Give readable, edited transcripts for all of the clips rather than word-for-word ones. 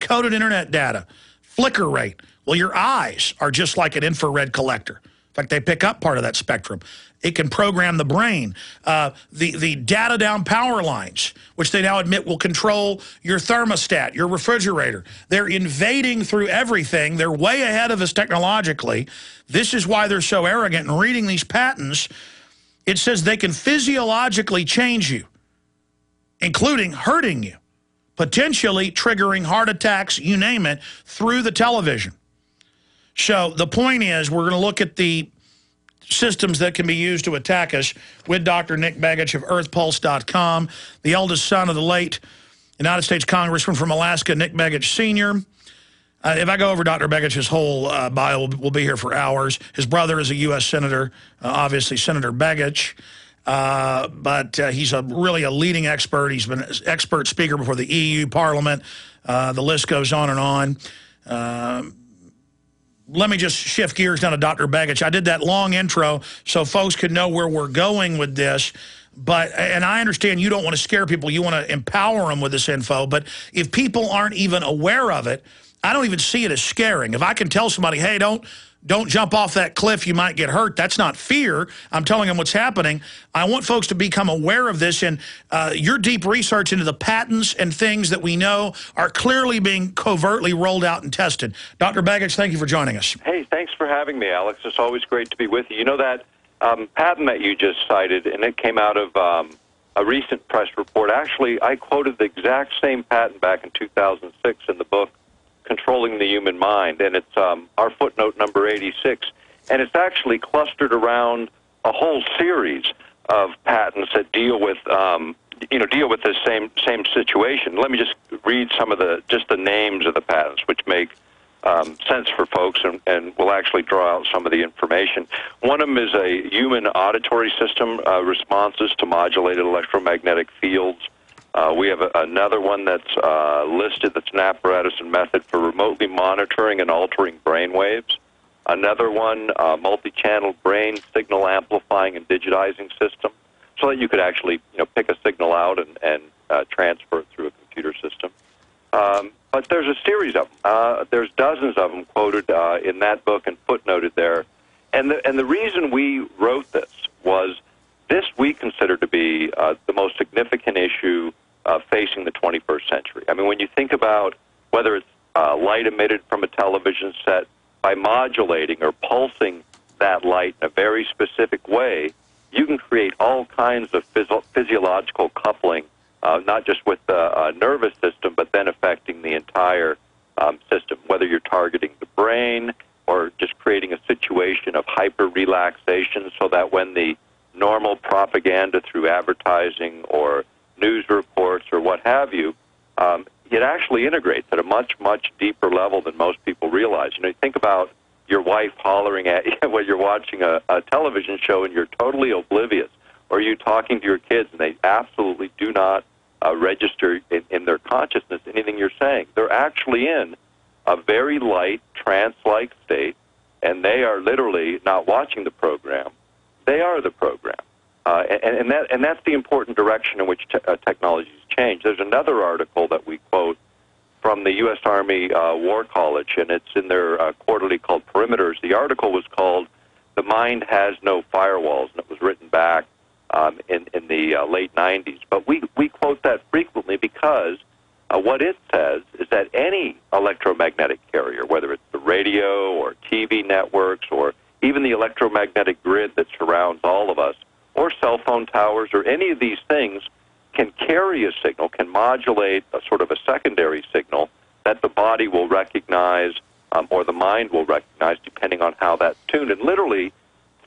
decoded internet data, flicker rate. Well, your eyes are just like an infrared collector. In fact, they pick up part of that spectrum. It can program the brain. The data down power lines, which they now admit will control your thermostat, your refrigerator. They're invading through everything. They're way ahead of us technologically. This is why they're so arrogant. And reading these patents, it says they can physiologically change you, including hurting you, potentially triggering heart attacks, you name it, through the television. So the point is, we're going to look at the systems that can be used to attack us with Dr. Nick Begich of earthpulse.com, the eldest son of the late United States Congressman from Alaska, Nick Begich Sr. If I go over Dr. Begich's whole bio, we'll be here for hours. His brother is a U.S. Senator, obviously Senator Begich, but he's really a leading expert. He's been an expert speaker before the EU Parliament. The list goes on and on. Let me just shift gears down to Dr. Begich. I did that long intro so folks could know where we're going with this. And I understand you don't want to scare people. You want to empower them with this info. But if people aren't even aware of it, I don't even see it as scaring. If I can tell somebody, hey, don't jump off that cliff, you might get hurt, that's not fear. I'm telling them what's happening. I want folks to become aware of this, and your deep research into the patents and things that we know are clearly being covertly rolled out and tested. Dr. Begich, thank you for joining us. Hey, thanks for having me, Alex. It's always great to be with you. You know that patent that you just cited, and it came out of a recent press report. Actually, I quoted the exact same patent back in 2006 in the book Controlling the Human Mind, and it's our footnote number 86, and it's actually clustered around a whole series of patents that deal with this same situation. Let me just read some of the names of the patents, which make sense for folks, and will actually draw out some of the information. One of them is a human auditory system, responses to modulated electromagnetic fields. We have another one that's listed that's an apparatus and method for remotely monitoring and altering brain waves. Another one, multi-channel brain signal amplifying and digitizing system, so that you could actually pick a signal out and transfer it through a computer system. But there's a series of them. There's dozens of them quoted in that book and footnoted there. And the reason we wrote this was this we consider to be the most significant issue facing the 21st century. I mean, when you think about whether it's light emitted from a television set, by modulating or pulsing that light in a very specific way, you can create all kinds of physiological coupling, not just with the nervous system, but then affecting the entire system, whether you're targeting the brain or just creating a situation of hyper-relaxation so that when the normal propaganda through advertising or news reports or what have you, it actually integrates at a much, much deeper level than most people realize. You think about your wife hollering at you when you're watching a television show and you're totally oblivious, or you talking to your kids and they absolutely do not register in their consciousness anything you're saying. They're actually in a very light, trance-like state, and they are literally not watching the program. They are the program. And that's the important direction in which technologies change. There's another article that we quote from the U.S. Army War College, and it's in their quarterly called Perimeters. The article was called "The Mind Has No Firewalls," and it was written back in the late 90s. But we quote that frequently because what it says is that any electromagnetic carrier, whether it's the radio or TV networks or even the electromagnetic grid that surrounds all of us, or cell phone towers, or any of these things, can carry a signal, can modulate a sort of a secondary signal that the body will recognize or the mind will recognize depending on how that's tuned. And literally,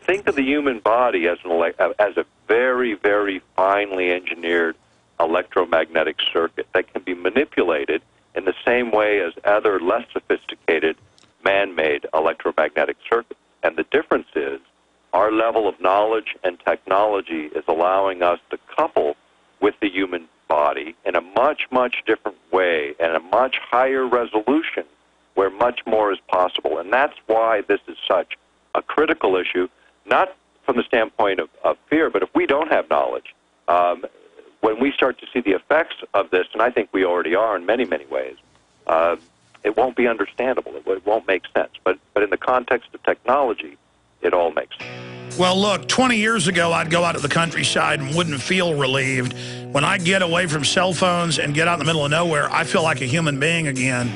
think of the human body as a very, very finely engineered electromagnetic circuit that can be manipulated in the same way as other less sophisticated man-made electromagnetic circuits. And the difference is our level of knowledge and technology is allowing us to couple with the human body in a much, much different way and a much higher resolution where much more is possible. And that's why this is such a critical issue, not from the standpoint of fear, but if we don't have knowledge, when we start to see the effects of this, and I think we already are in many, many ways, it won't be understandable. It won't make sense. But in the context of technology, it all makes sense. Well, look, 20 years ago, I'd go out to the countryside and wouldn't feel relieved. When I get away from cell phones and get out in the middle of nowhere, I feel like a human being again.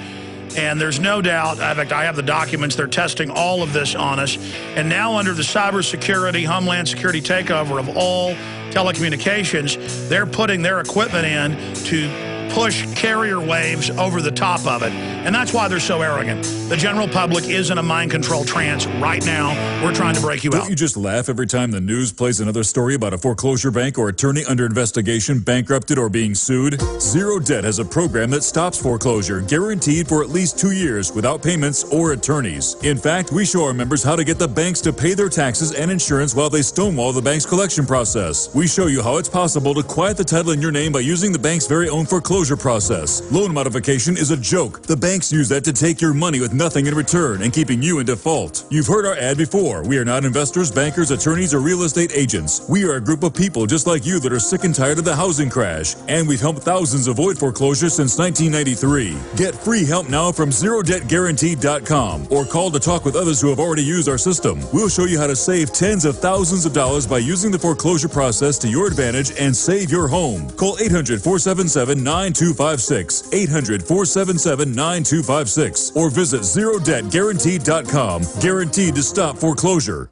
And there's no doubt, in fact, I have the documents, they're testing all of this on us. And now under the cybersecurity, Homeland Security takeover of all telecommunications, they're putting their equipment in to push carrier waves over the top of it. And that's why they're so arrogant. The general public is in a mind control trance right now. We're trying to break you out. Don't you just laugh every time the news plays another story about a foreclosure bank or attorney under investigation, bankrupted, or being sued? Zero Debt has a program that stops foreclosure, guaranteed for at least 2 years without payments or attorneys. In fact, we show our members how to get the banks to pay their taxes and insurance while they stonewall the bank's collection process. We show you how it's possible to quiet the title in your name by using the bank's very own foreclosure process. Loan modification is a joke. The banks use that to take your money with nothing in return and keeping you in default. You've heard our ad before. We are not investors, bankers, attorneys, or real estate agents. We are a group of people just like you that are sick and tired of the housing crash, and we've helped thousands avoid foreclosure since 1993. Get free help now from ZeroDebtGuaranteed.com or call to talk with others who have already used our system. We'll show you how to save tens of thousands of dollars by using the foreclosure process to your advantage and save your home. Call 800-477-9256, 800-477-9256, or visit ZeroDebtGuaranteed.com. Guaranteed to stop foreclosure.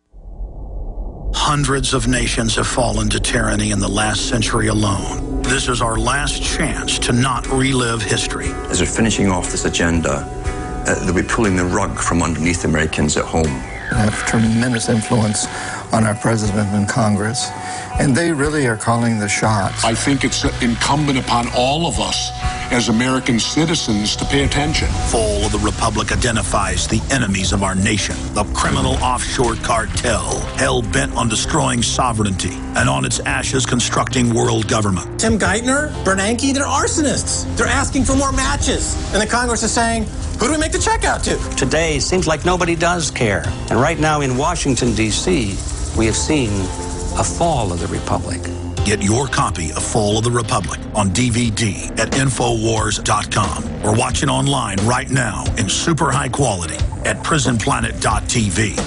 Hundreds of nations have fallen to tyranny in the last century alone. This is our last chance to not relive history. As we're finishing off this agenda, they'll be pulling the rug from underneath Americans at home. They have tremendous influence on our president and Congress, and they really are calling the shots. I think it's incumbent upon all of us as American citizens to pay attention. Fall of the Republic identifies the enemies of our nation, the criminal offshore cartel, hell-bent on destroying sovereignty, and on its ashes constructing world government. Tim Geithner, Bernanke, they're arsonists. They're asking for more matches. And the Congress is saying, who do we make the check out to? Today, it seems like nobody does care. And right now in Washington, D.C., we have seen a fall of the Republic. Get your copy of Fall of the Republic on DVD at Infowars.com or watch it online right now in super high quality at prisonplanet.tv.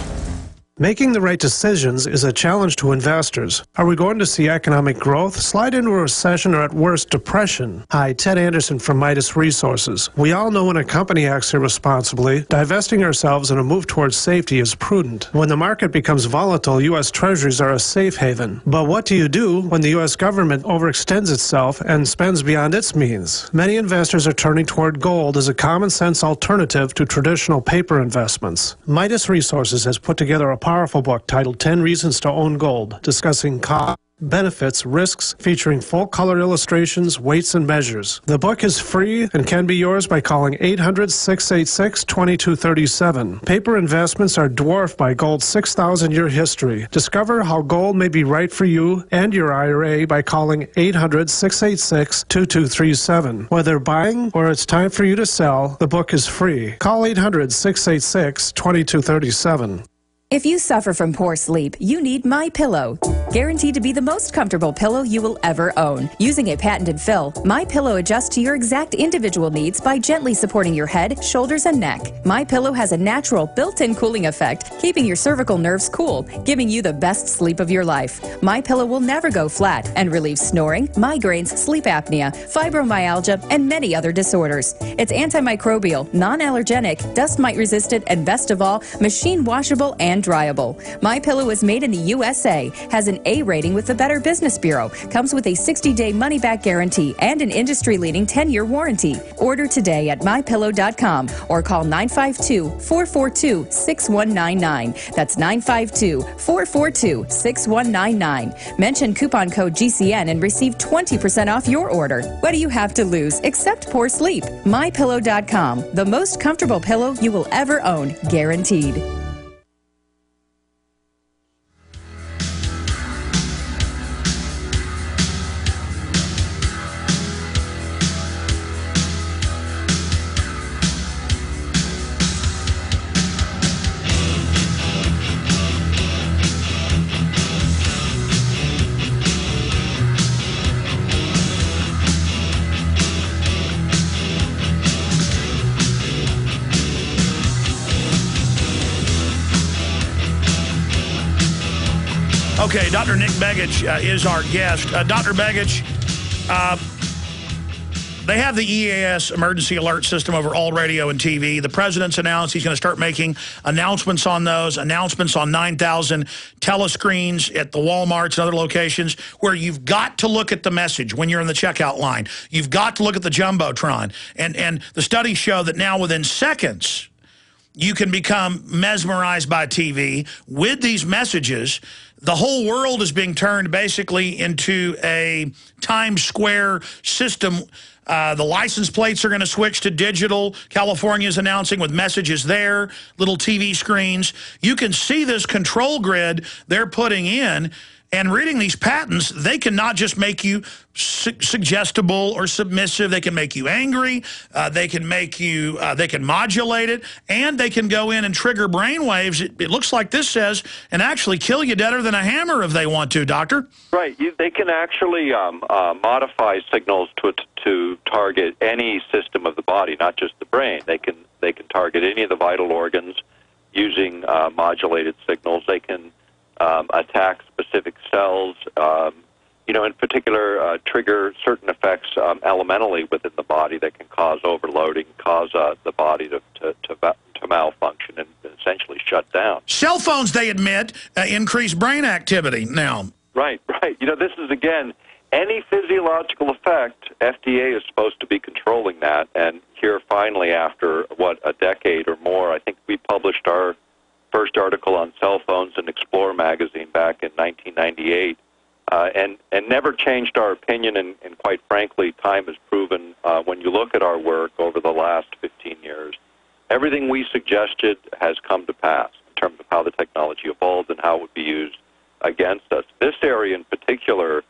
Making the right decisions is a challenge to investors. Are we going to see economic growth, slide into a recession, or at worst, depression? Hi, Ted Anderson from Midas Resources. We all know when a company acts irresponsibly, divesting ourselves in a move towards safety is prudent. When the market becomes volatile, U.S. Treasuries are a safe haven. But what do you do when the U.S. government overextends itself and spends beyond its means? Many investors are turning toward gold as a common-sense alternative to traditional paper investments. Midas Resources has put together a powerful book titled 10 Reasons to Own Gold, discussing costs, benefits, risks, featuring full-color illustrations, weights, and measures. The book is free and can be yours by calling 800-686-2237. Paper investments are dwarfed by gold's 6,000-year history. Discover how gold may be right for you and your IRA by calling 800-686-2237. Whether buying or it's time for you to sell, the book is free. Call 800-686-2237. If you suffer from poor sleep, you need MyPillow. Guaranteed to be the most comfortable pillow you will ever own. Using a patented fill, MyPillow adjusts to your exact individual needs by gently supporting your head, shoulders, and neck. MyPillow has a natural built-in cooling effect, keeping your cervical nerves cool, giving you the best sleep of your life. MyPillow will never go flat and relieves snoring, migraines, sleep apnea, fibromyalgia, and many other disorders. It's antimicrobial, non-allergenic, dust mite resistant, and best of all, machine washable and dryable. MyPillow is made in the USA, has an A rating with the Better Business Bureau, comes with a 60-day money-back guarantee and an industry-leading 10-year warranty. Order today at MyPillow.com or call 952-442-6199. That's 952-442-6199. Mention coupon code GCN and receive 20% off your order. What do you have to lose except poor sleep? MyPillow.com, the most comfortable pillow you will ever own, guaranteed. Okay, Dr. Nick Begich is our guest. Dr. Begich, they have the EAS emergency alert system over all radio and TV. The president's announced he's going to start making announcements on those, announcements on 9,000 telescreens at the Walmarts and other locations where you've got to look at the message when you're in the checkout line. You've got to look at the Jumbotron. And the studies show that now within seconds, you can become mesmerized by TV with these messages. The whole world is being turned basically into a Times Square system. The license plates are going to switch to digital. California is announcing with messages there, little TV screens. You can see this control grid they're putting in. And reading these patents, they can not just make you suggestible or submissive. They can make you angry. They can make you, they can modulate it. And they can go in and trigger brain waves. It looks like this says, and actually kill you deader than a hammer if they want to, Doctor. Right. They can actually modify signals to target any system of the body, not just the brain. They can target any of the vital organs using modulated signals. They can attack specific cells, in particular, trigger certain effects elementally within the body that can cause overloading, cause the body to malfunction and essentially shut down. Cell phones, they admit, increase brain activity now. Right. This is, again, any physiological effect, FDA is supposed to be controlling that. And here, finally, after, a decade or more, I think we published our first article on cell phones in Explorer magazine back in 1998, and never changed our opinion. And quite frankly, time has proven, when you look at our work over the last 15 years, everything we suggested has come to pass in terms of how the technology evolved and how it would be used against us. This area in particular,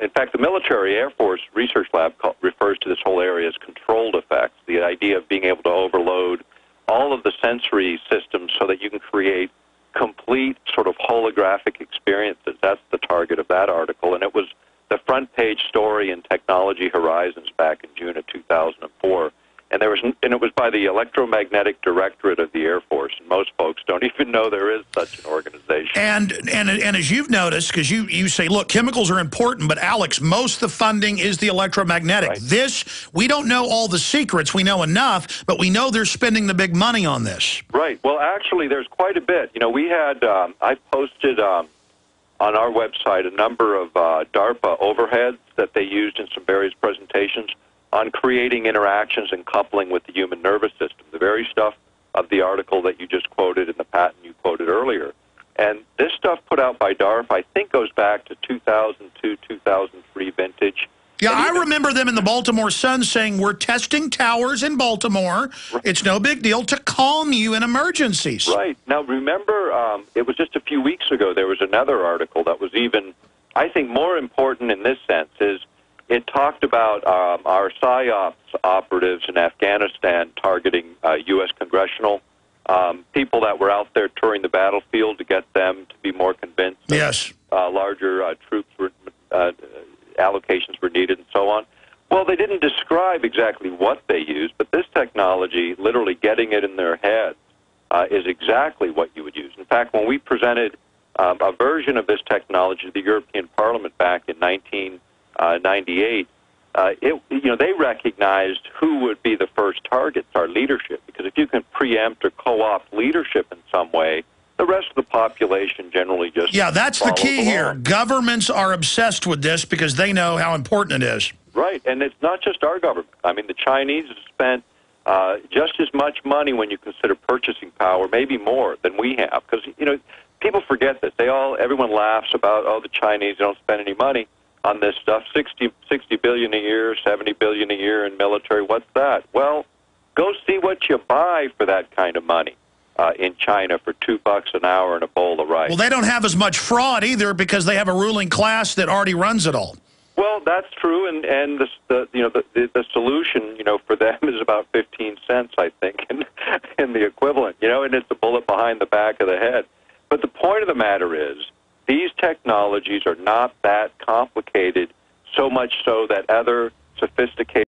in fact, the Military Air Force Research Lab refers to this whole area as controlled effects, the idea of being able to overload all of the sensory systems so that you can create complete sort of holographic experiences. That's the target of that article. And it was the front page story in Technology Horizons back in June of 2004. And it was by the Electromagnetic Directorate of the Air Force. And most folks don't even know there is such an organization. And as you've noticed, because you say, look, chemicals are important, but Alex, most of the funding is the electromagnetic. Right. This, we don't know all the secrets. We know enough, but we know they're spending the big money on this. Right. Well, actually, there's quite a bit. We had, I posted on our website a number of DARPA overheads that they used in some various presentations on creating interactions and coupling with the human nervous system, the very stuff of the article that you just quoted and the patent you quoted earlier. And this stuff put out by DARPA, I think, goes back to 2002, 2003 vintage. Yeah, I remember them in the Baltimore Sun saying, we're testing towers in Baltimore. Right. It's no big deal to calm you in emergencies. Right. Now, remember, it was just a few weeks ago, there was another article that was even, I think, more important in this sense, is it talked about our PSYOPs operatives in Afghanistan targeting U.S. congressional people that were out there touring the battlefield to get them to be more convinced. Yes. Larger troops allocations were needed and so on. Well, they didn't describe exactly what they used, but this technology, literally getting it in their heads, is exactly what you would use. In fact, when we presented a version of this technology to the European Parliament back in 1998, they recognized who would be the first targets, our leadership, because if you can preempt or co-opt leadership in some way, the rest of the population generally just that's the key along. here. Governments are obsessed with this because they know how important it is. Right, and it's not just our government. I mean, the Chinese have spent just as much money when you consider purchasing power, maybe more than we have, because people forget this. Everyone laughs about the Chinese don't spend any money on this stuff. 60 billion a year, 70 billion a year in military. What's that? Well, go see what you buy for that kind of money in China for $2 an hour and a bowl of rice. Well, they don't have as much fraud either because they have a ruling class that already runs it all. Well, that's true, and the solution for them is about 15 cents, I think, in the equivalent. And it's a bullet behind the back of the head. But the point of the matter is, these technologies are not that complicated, so much so that other sophisticated